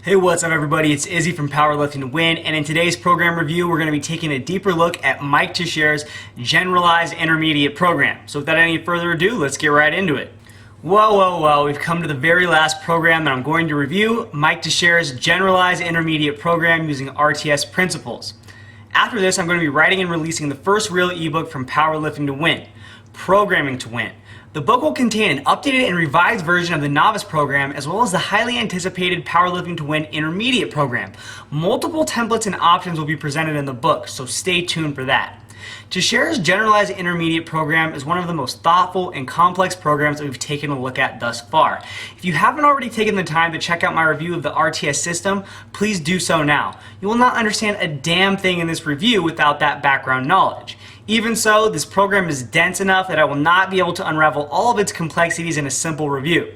Hey, what's up everybody? It's Izzy from PowerliftingToWin, and in today's program review, we're going to be taking a deeper look at Mike Teixeira's Generalized Intermediate program. So without any further ado, let's get right into it. Well, we've come to the very last program that I'm going to review, Mike Teixeira's Generalized Intermediate program using RTS principles. After this, I'm going to be writing and releasing the first real ebook from PowerliftingToWin, Programming to Win. The book will contain an updated and revised version of the Novice program, as well as the highly anticipated PowerliftingToWin Intermediate program. Multiple templates and options will be presented in the book, so stay tuned for that. Teixeira's Generalized Intermediate program is one of the most thoughtful and complex programs that we've taken a look at thus far. If you haven't already taken the time to check out my review of the RTS system, please do so now. You will not understand a damn thing in this review without that background knowledge. Even so, this program is dense enough that I will not be able to unravel all of its complexities in a simple review.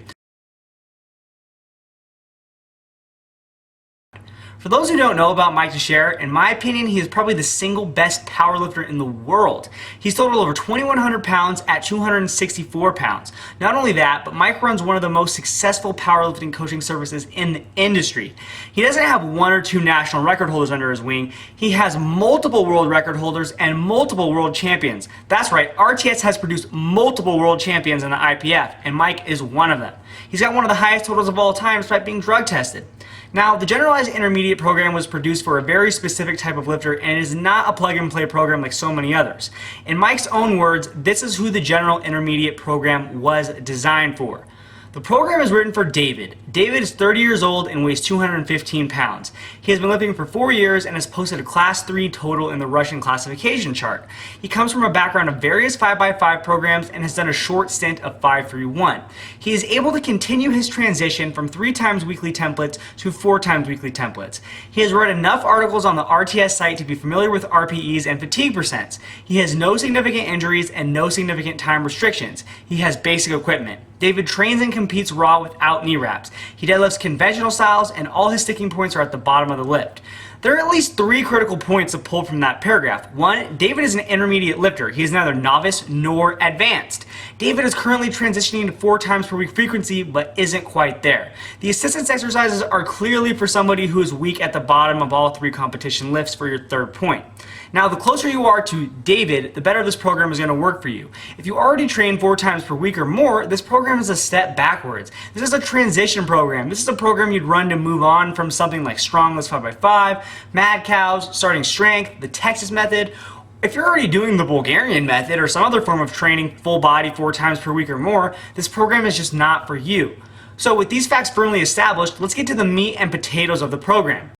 For those who don't know about Mike Teixeira, in my opinion, he is probably the single best powerlifter in the world. He's totaled over 2,100 pounds at 264 pounds. Not only that, but Mike runs one of the most successful powerlifting coaching services in the industry. He doesn't have one or two national record holders under his wing. He has multiple world record holders and multiple world champions. That's right, RTS has produced multiple world champions in the IPF, and Mike is one of them. He's got one of the highest totals of all time despite being drug tested. Now, the Generalized Intermediate program was produced for a very specific type of lifter, and it is not a plug-and-play program like so many others. In Mike's own words, this is who the General Intermediate program was designed for. The program is written for David. David is 30 years old and weighs 215 pounds. He has been lifting for 4 years and has posted a Class 3 total in the Russian classification chart. He comes from a background of various 5x5 programs and has done a short stint of 5-3-1. He is able to continue his transition from 3 times weekly templates to 4 times weekly templates. He has read enough articles on the RTS site to be familiar with RPEs and fatigue percents. He has no significant injuries and no significant time restrictions. He has basic equipment. David trains and competes raw without knee wraps. He deadlifts conventional styles, and all his sticking points are at the bottom of the lift. There are at least 3 critical points to pull from that paragraph. 1, David is an intermediate lifter. He is neither novice nor advanced. David is currently transitioning to 4 times per week frequency, but isn't quite there. The assistance exercises are clearly for somebody who is weak at the bottom of all 3 competition lifts for your 3rd point. Now, the closer you are to David, the better this program is going to work for you. If you already train 4 times per week or more, this program is a step backwards. This is a transition program. This is a program you'd run to move on from something like Strongless 5x5, Mad Cows, Starting Strength, the Texas method. If you're already doing the Bulgarian method or some other form of training full body 4 times per week or more, this program is just not for you. So with these facts firmly established, let's get to the meat and potatoes of the program.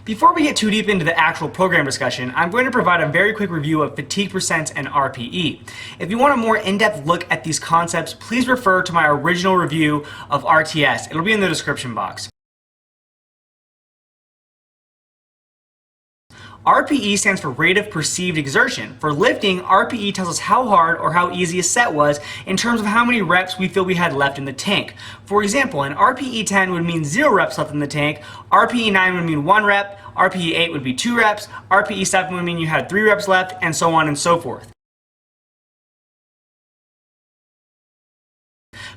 Before we get too deep into the actual program discussion, I'm going to provide a very quick review of fatigue percents and RPE. If you want a more in-depth look at these concepts, please refer to my original review of RTS. It'll be in the description box. RPE stands for rate of perceived exertion. For lifting, RPE tells us how hard or how easy a set was in terms of how many reps we feel we had left in the tank. For example, an RPE 10 would mean 0 reps left in the tank, RPE 9 would mean 1 rep, RPE 8 would be 2 reps, RPE 7 would mean you had 3 reps left, and so on and so forth.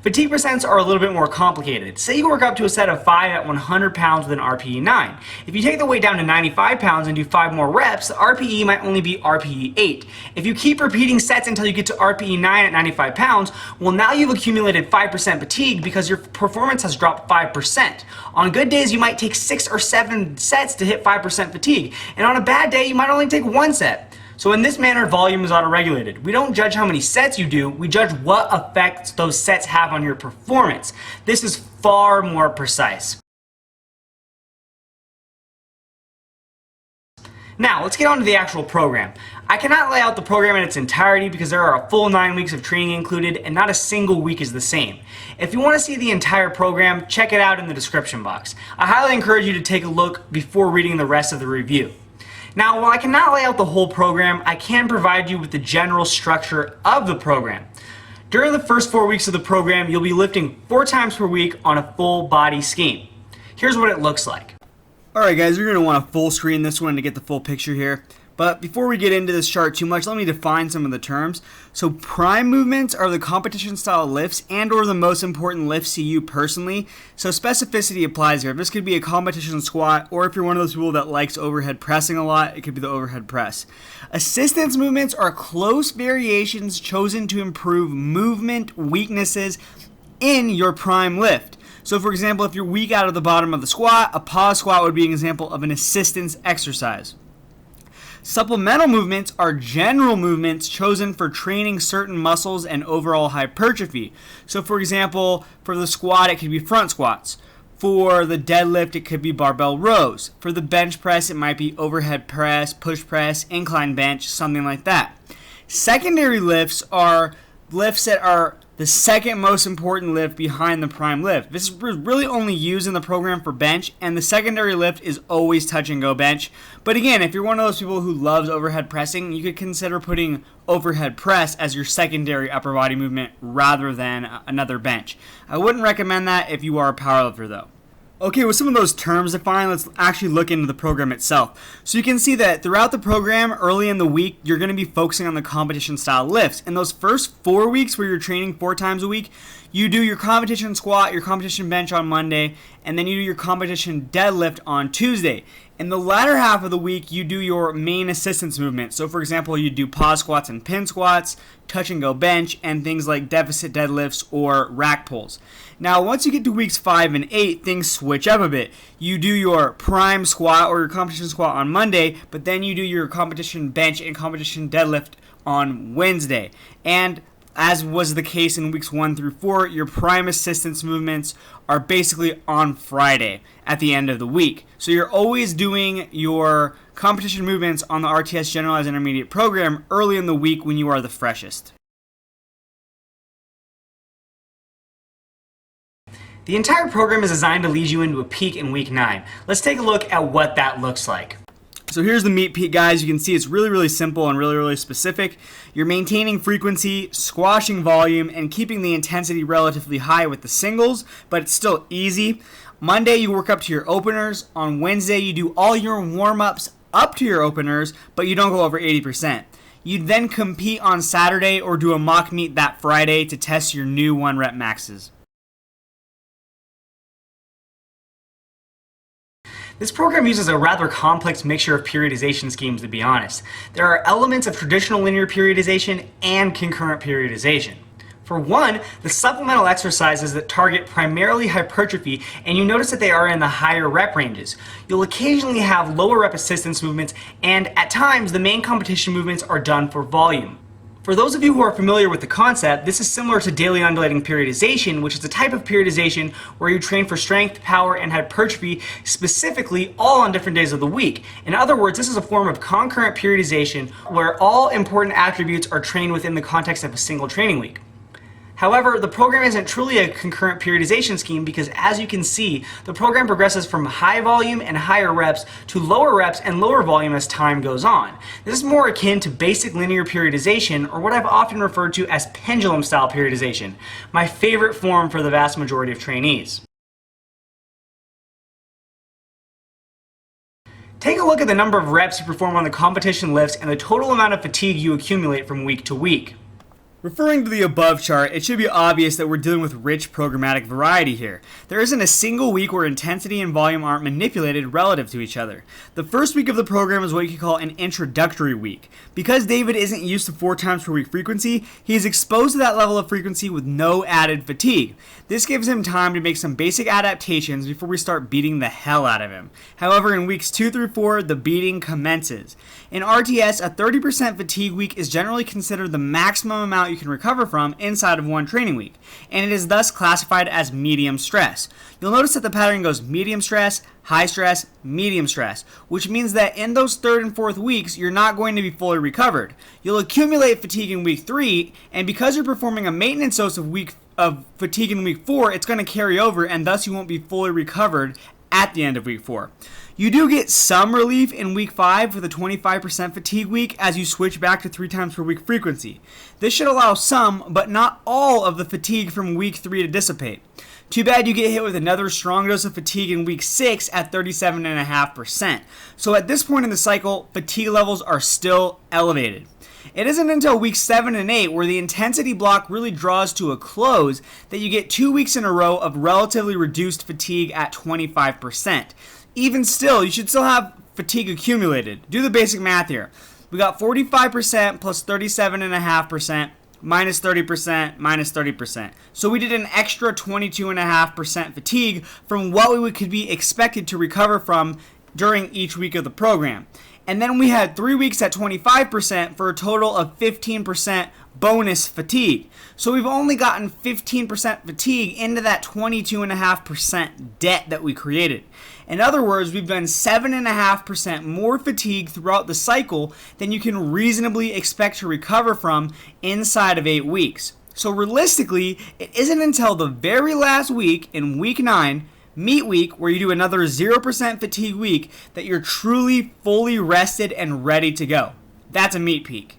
Fatigue percents are a little bit more complicated. Say you work up to a set of 5 at 100 pounds with an RPE 9. If you take the weight down to 95 pounds and do 5 more reps, the RPE might only be RPE 8. If you keep repeating sets until you get to RPE 9 at 95 pounds, well, now you've accumulated 5% fatigue because your performance has dropped 5%. On good days, you might take 6 or 7 sets to hit 5% fatigue, and on a bad day, you might only take 1 set. So in this manner, volume is autoregulated. We don't judge how many sets you do, we judge what effects those sets have on your performance. This is far more precise. Now, let's get on to the actual program. I cannot lay out the program in its entirety because there are a full 9 weeks of training included and not a single week is the same. If you want to see the entire program, check it out in the description box. I highly encourage you to take a look before reading the rest of the review. Now, while I cannot lay out the whole program, I can provide you with the general structure of the program. During the first 4 weeks of the program, you'll be lifting 4 times per week on a full body scheme. Here's what it looks like. Alright guys, you're going to want to full screen this one to get the full picture here. But before we get into this chart too much, let me define some of the terms. So prime movements are the competition style lifts and or the most important lifts to you personally. So specificity applies here. This could be a competition squat, or if you're one of those people that likes overhead pressing a lot, it could be the overhead press. Assistance movements are close variations chosen to improve movement weaknesses in your prime lift. So for example, if you're weak out of the bottom of the squat, a pause squat would be an example of an assistance exercise. Supplemental movements are general movements chosen for training certain muscles and overall hypertrophy. So for example, for the squat, it could be front squats. For the deadlift, it could be barbell rows. For the bench press, it might be overhead press, push press, incline bench, something like that. Secondary lifts are lifts that are the second most important lift behind the prime lift. This is really only used in the program for bench, and the secondary lift is always touch and go bench. But again, if you're one of those people who loves overhead pressing, you could consider putting overhead press as your secondary upper body movement rather than another bench. I wouldn't recommend that if you are a powerlifter though. Okay, with some of those terms defined, let's actually look into the program itself. So you can see that throughout the program, early in the week, you're going to be focusing on the competition style lifts. In those first 4 weeks where you're training 4 times a week, you do your competition squat, your competition bench on Monday, and then you do your competition deadlift on Tuesday. In the latter half of the week, you do your main assistance movement. So for example, you do pause squats and pin squats, touch and go bench, and things like deficit deadlifts or rack pulls. Now, once you get to weeks 5 and 8, things switch up a bit. You do your prime squat or your competition squat on Monday, but then you do your competition bench and competition deadlift on Wednesday. And as was the case in weeks 1 through 4, your prime assistance movements are basically on Friday at the end of the week. So you're always doing your competition movements on the RTS Generalized Intermediate program early in the week when you are the freshest. The entire program is designed to lead you into a peak in week 9. Let's take a look at what that looks like. So here's the meat peak, guys. You can see it's really simple and really specific. You're maintaining frequency, squashing volume, and keeping the intensity relatively high with the singles, but it's still easy. Monday, you work up to your openers. On Wednesday, you do all your warm-ups up to your openers, but you don't go over 80%. You then compete on Saturday or do a mock meet that Friday to test your new 1-rep maxes. This program uses a rather complex mixture of periodization schemes, to be honest. There are elements of traditional linear periodization and concurrent periodization. For one, the supplemental exercises that target primarily hypertrophy, and you notice that they are in the higher rep ranges. You'll occasionally have lower rep assistance movements, and at times the main competition movements are done for volume. For those of you who are familiar with the concept, this is similar to daily undulating periodization, which is a type of periodization where you train for strength, power, and hypertrophy specifically all on different days of the week. In other words, this is a form of concurrent periodization where all important attributes are trained within the context of a single training week. However, the program isn't truly a concurrent periodization scheme because, as you can see, the program progresses from high volume and higher reps to lower reps and lower volume as time goes on. This is more akin to basic linear periodization, or what I've often referred to as pendulum-style periodization, my favorite form for the vast majority of trainees. Take a look at the number of reps you perform on the competition lifts and the total amount of fatigue you accumulate from week to week. Referring to the above chart, it should be obvious that we're dealing with rich programmatic variety here. There isn't a single week where intensity and volume aren't manipulated relative to each other. The first week of the program is what you could call an introductory week. Because David isn't used to 4 times per week frequency, he is exposed to that level of frequency with no added fatigue. This gives him time to make some basic adaptations before we start beating the hell out of him. However, in weeks 2 through 4, the beating commences. In RTS, a 30% fatigue week is generally considered the maximum amount you can recover from inside of one training week, and it is thus classified as medium stress. You'll notice that the pattern goes medium stress, high stress, medium stress, which means that in those 3rd and 4th weeks, you're not going to be fully recovered. You'll accumulate fatigue in week 3, and because you're performing a maintenance dose of fatigue in week 4, it's going to carry over, and thus you won't be fully recovered at the end of week 4. You do get some relief in week 5 for the 25% fatigue week as you switch back to 3 times per week frequency. This should allow some, but not all, of the fatigue from week 3 to dissipate. Too bad you get hit with another strong dose of fatigue in week 6 at 37.5%. So at this point in the cycle, fatigue levels are still elevated. It isn't until weeks 7 and 8 where the intensity block really draws to a close that you get 2 weeks in a row of relatively reduced fatigue at 25%. Even still, you should still have fatigue accumulated. Do the basic math here. We got 45% plus 37.5%. Minus 30%, minus 30%. So we did an extra 22.5% fatigue from what we could be expected to recover from during each week of the program. And then we had 3 weeks at 25% for a total of 15% bonus fatigue. So we've only gotten 15% fatigue into that 22.5% debt that we created. In other words, we've done 7.5% more fatigue throughout the cycle than you can reasonably expect to recover from inside of 8 weeks. So realistically, it isn't until the very last week in week 9, meat week, where you do another 0% fatigue week, that you're truly fully rested and ready to go. That's a meat peak.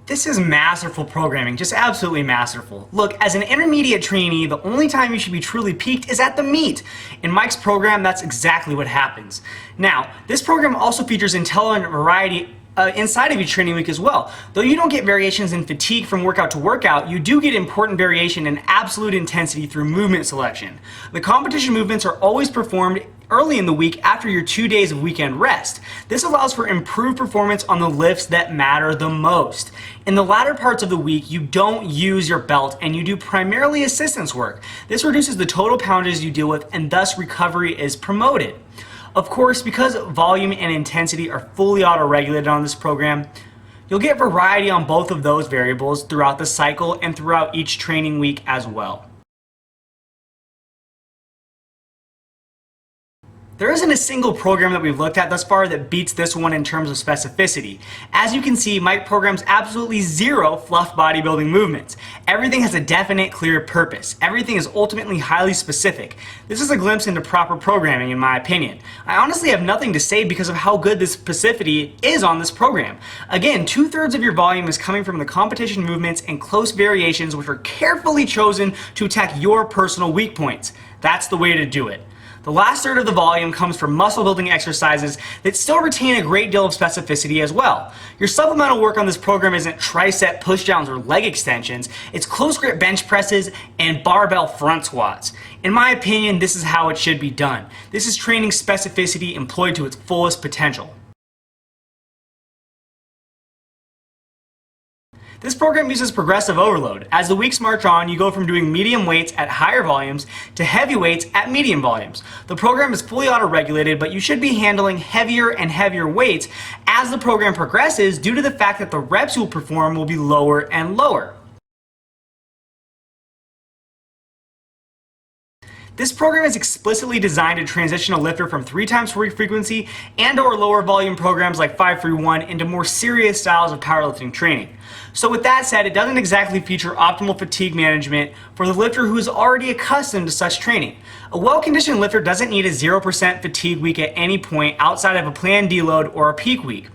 This is masterful programming, just absolutely masterful. Look, as an intermediate trainee, the only time you should be truly peaked is at the meet. In Mike's program, that's exactly what happens. Now, this program also features intelligent variety inside of each training week as well. Though you don't get variations in fatigue from workout to workout, you do get important variation in absolute intensity through movement selection. The competition movements are always performed early in the week after your 2 days of weekend rest. This allows for improved performance on the lifts that matter the most. In the latter parts of the week, you don't use your belt and you do primarily assistance work. This reduces the total poundages you deal with and thus recovery is promoted. Of course, because volume and intensity are fully auto-regulated on this program, you'll get variety on both of those variables throughout the cycle and throughout each training week as well. There isn't a single program that we've looked at thus far that beats this one in terms of specificity. As you can see, Mike programs absolutely zero fluff bodybuilding movements. Everything has a definite, clear purpose. Everything is ultimately highly specific. This is a glimpse into proper programming, in my opinion. I honestly have nothing to say because of how good this specificity is on this program. Again, 2/3 of your volume is coming from the competition movements and close variations which are carefully chosen to attack your personal weak points. That's the way to do it. The last third of the volume comes from muscle building exercises that still retain a great deal of specificity as well. Your supplemental work on this program isn't tricep pushdowns or leg extensions, it's close grip bench presses and barbell front squats. In my opinion, this is how it should be done. This is training specificity employed to its fullest potential. This program uses progressive overload. As the weeks march on, you go from doing medium weights at higher volumes to heavy weights at medium volumes. The program is fully auto-regulated, but you should be handling heavier and heavier weights as the program progresses due to the fact that the reps you'll perform will be lower and lower. This program is explicitly designed to transition a lifter from 3 times per week frequency and or lower volume programs like 5-3-1 into more serious styles of powerlifting training. So with that said, it doesn't exactly feature optimal fatigue management for the lifter who is already accustomed to such training. A well-conditioned lifter doesn't need a 0% fatigue week at any point outside of a planned deload or a peak week.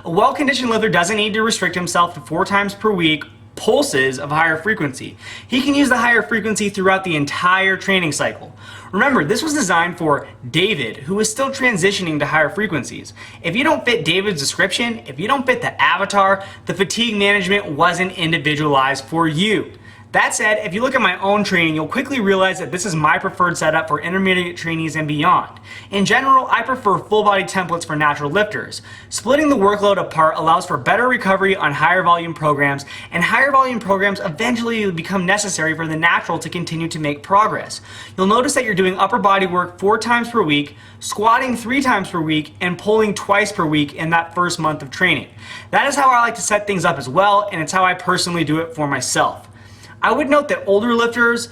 A well-conditioned lifter doesn't need to restrict himself to 4 times per week pulses of higher frequency. He can use the higher frequency throughout the entire training cycle. Remember, this was designed for David, who is still transitioning to higher frequencies. If you don't fit David's description, if you don't fit the avatar, the fatigue management wasn't individualized for you. That said, if you look at my own training, you'll quickly realize that this is my preferred setup for intermediate trainees and beyond. In general, I prefer full body templates for natural lifters. Splitting the workload apart allows for better recovery on higher volume programs, and higher volume programs eventually become necessary for the natural to continue to make progress. You'll notice that you're doing upper body work 4 times per week, squatting 3 times per week, and pulling twice per week in that first month of training. That is how I like to set things up as well, and it's how I personally do it for myself. I would note that older lifters,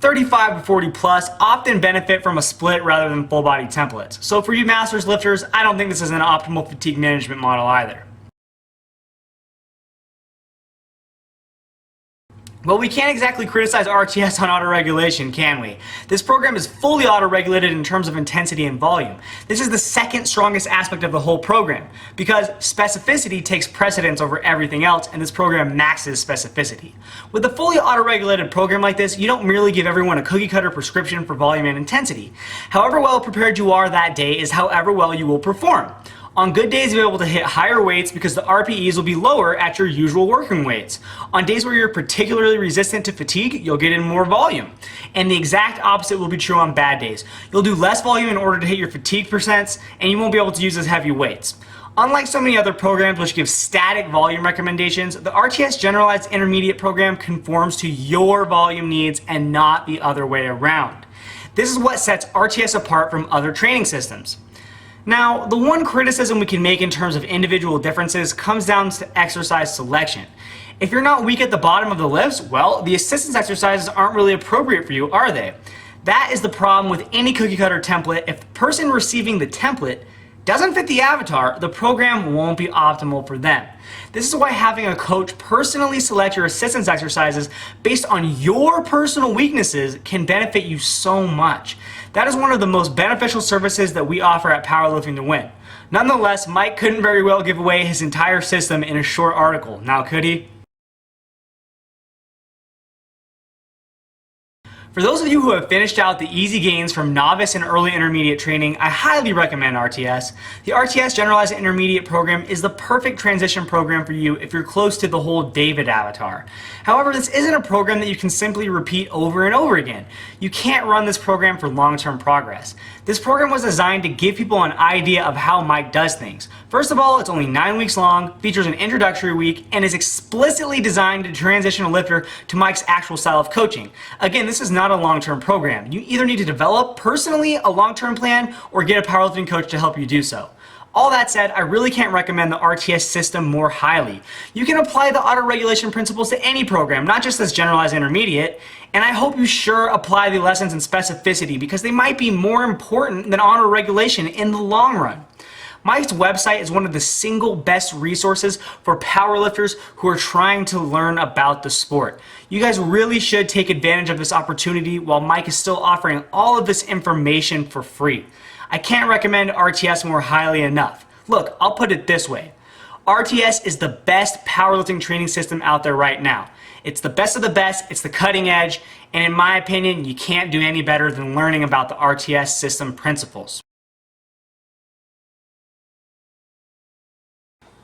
35 to 40 plus, often benefit from a split rather than full body templates. So for you masters lifters, I don't think this is an optimal fatigue management model either. Well, we can't exactly criticize RTS on autoregulation, can we? This program is fully autoregulated in terms of intensity and volume. This is the second strongest aspect of the whole program, because specificity takes precedence over everything else, and this program maxes specificity. With a fully autoregulated program like this, you don't merely give everyone a cookie-cutter prescription for volume and intensity. However well prepared you are that day is however well you will perform. On good days, you'll be able to hit higher weights because the RPEs will be lower at your usual working weights. On days where you're particularly resistant to fatigue, you'll get in more volume. And the exact opposite will be true on bad days. You'll do less volume in order to hit your fatigue percents, and you won't be able to use as heavy weights. Unlike so many other programs which give static volume recommendations, the RTS Generalized Intermediate program conforms to your volume needs and not the other way around. This is what sets RTS apart from other training systems. Now, the one criticism we can make in terms of individual differences comes down to exercise selection. If you're not weak at the bottom of the lifts, well, the assistance exercises aren't really appropriate for you, are they? That is the problem with any cookie cutter template. If the person receiving the template doesn't fit the avatar, the program won't be optimal for them. This is why having a coach personally select your assistance exercises based on your personal weaknesses can benefit you so much. That is one of the most beneficial services that we offer at Powerlifting2Win. Nonetheless, Mike couldn't very well give away his entire system in a short article. Now, could he? For those of you who have finished out the easy gains from novice and early intermediate training, I highly recommend RTS. The RTS Generalized Intermediate program is the perfect transition program for you if you're close to the whole David avatar. However, this isn't a program that you can simply repeat over and over again. You can't run this program for long-term progress. This program was designed to give people an idea of how Mike does things. First of all, it's only 9 weeks long, features an introductory week, and is explicitly designed to transition a lifter to Mike's actual style of coaching. Again, this is not a long-term program. You either need to develop personally a long-term plan or get a powerlifting coach to help you do so. All that said, I really can't recommend the RTS system more highly. You can apply the auto-regulation principles to any program, not just this generalized intermediate, and I hope you sure apply the lessons in specificity because they might be more important than auto-regulation in the long run. Mike's website is one of the single best resources for powerlifters who are trying to learn about the sport. You guys really should take advantage of this opportunity while Mike is still offering all of this information for free. I can't recommend RTS more highly enough. Look, I'll put it this way. RTS is the best powerlifting training system out there right now. It's the best of the best, it's the cutting edge, and in my opinion, you can't do any better than learning about the RTS system principles.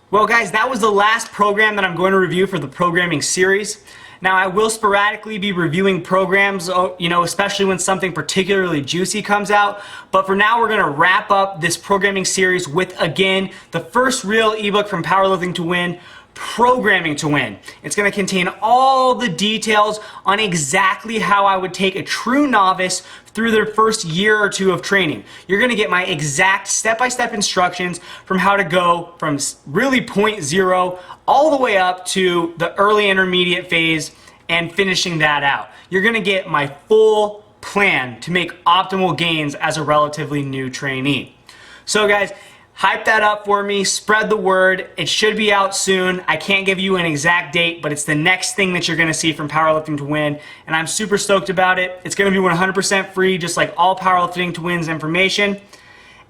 Well guys, that was the last program that I'm going to review for the programming series. Now I will sporadically be reviewing programs, especially when something particularly juicy comes out. But for now, we're going to wrap up this programming series with, again, the first real ebook from Powerlifting2Win, Programming to Win. It's going to contain all the details on exactly how I would take a true novice through their first year or two of training. You're going to get my exact step-by-step instructions from how to go from really point zero all the way up to the early intermediate phase and finishing that out. You're going to get my full plan to make optimal gains as a relatively new trainee. So guys, hype that up for me, spread the word. It should be out soon. I can't give you an exact date, but it's the next thing that you're going to see from Powerlifting2Win, and I'm super stoked about it. It's going to be 100% free, just like all Powerlifting2Win's information.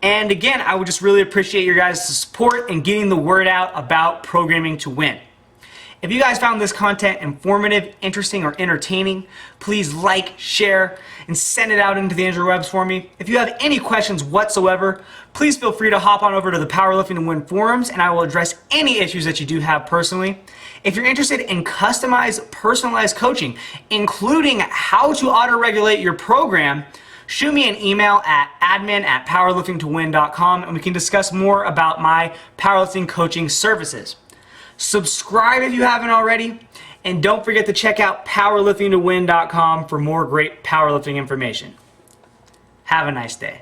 And again, I would just really appreciate your guys' support in getting the word out about Programming2Win. If you guys found this content informative, interesting, or entertaining, please like, share, and send it out into the interwebs for me. If you have any questions whatsoever, please feel free to hop on over to the Powerlifting2Win forums and I will address any issues that you do have personally. If you're interested in customized, personalized coaching, including how to auto-regulate your program, shoot me an email at admin@powerliftingtowin.com and we can discuss more about my powerlifting coaching services. Subscribe if you haven't already, and don't forget to check out powerliftingtowin.com for more great powerlifting information. Have a nice day.